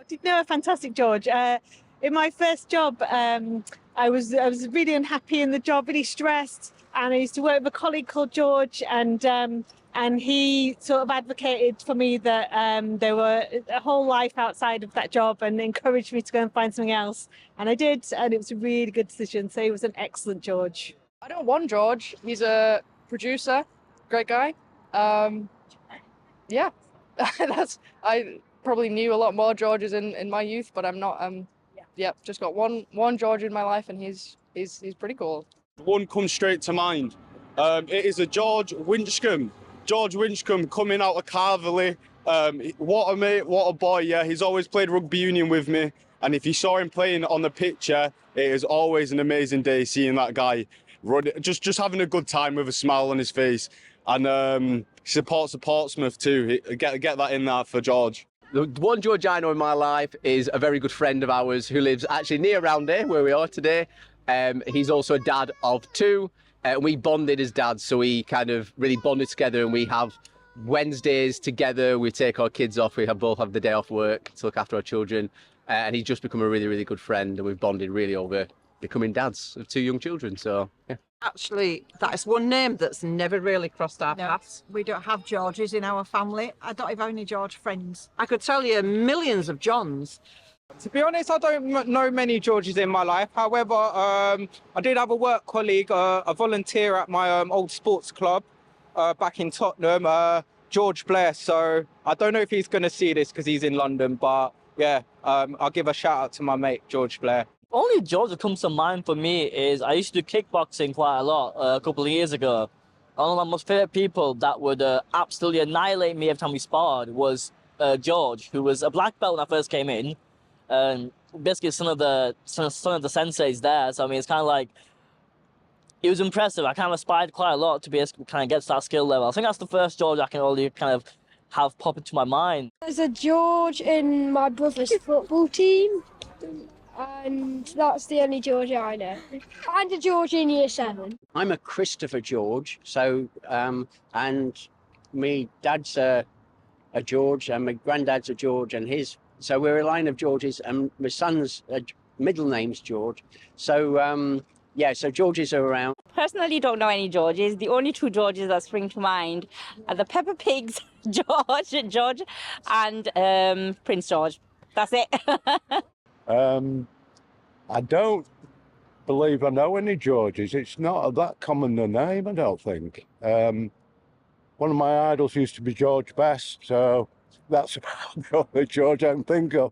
did know a fantastic George. In my first job, I was really unhappy in the job, really stressed, and I used to work with a colleague called George, and he sort of advocated for me that there were a whole life outside of that job and encouraged me to go and find something else. And I did, and it was a really good decision. So he was an excellent George. I know one George. He's a producer, great guy. Yeah, I probably knew a lot more Georges in my youth, but I'm not. Yeah, just got one George in my life, and he's pretty cool. One comes straight to mind. It is a George Winchcombe. George Winchcombe coming out of Carverley. What a mate, what a boy. Yeah, he's always played rugby union with me, and if you saw him playing on the picture, it is always an amazing day seeing that guy just having a good time with a smile on his face. And supports the Portsmouth too. Get that in there for George. The one George I know in my life is a very good friend of ours who lives actually near around here where we are today. He's also a dad of two. We bonded as dads, so we kind of really bonded together, and we have Wednesdays together. We take our kids off. We both have the day off work to look after our children. And he's just become a really, really good friend, and we've bonded really over becoming dads of two young children. So, yeah. Actually, that is one name that's never really crossed our paths. We don't have Georges in our family. I don't have any George friends. I could tell you millions of Johns. To be honest, I don't know many Georges in my life. However, I did have a work colleague, a volunteer at my old sports club back in Tottenham, George Blair. So I don't know if he's going to see this because he's in London, but yeah, I'll give a shout out to my mate, George Blair. Only George that comes to mind for me is I used to do kickboxing quite a lot a couple of years ago. One of my most favourite people that would absolutely annihilate me every time we sparred was George, who was a black belt when I first came in. Basically son of the senseis there. So I mean, it's kind of like, it was impressive. I kind of aspired quite a lot to be able to kind of get to that skill level. I think that's the first George I can only kind of have pop into my mind. There's a George in my brother's football team, and that's the only George I know. And a George in year 7. I'm a Christopher George, so and my dad's a George, and my granddad's a George, and so we're a line of Georges, and my son's middle name's George. So yeah, so Georges are around. Personally, don't know any Georges. The only two Georges that spring to mind are the Peppa Pigs George, and Prince George. That's it. I don't believe I know any Georges. It's not that common a name, I don't think. One of my idols used to be George Best, so that's about the only George I can think of.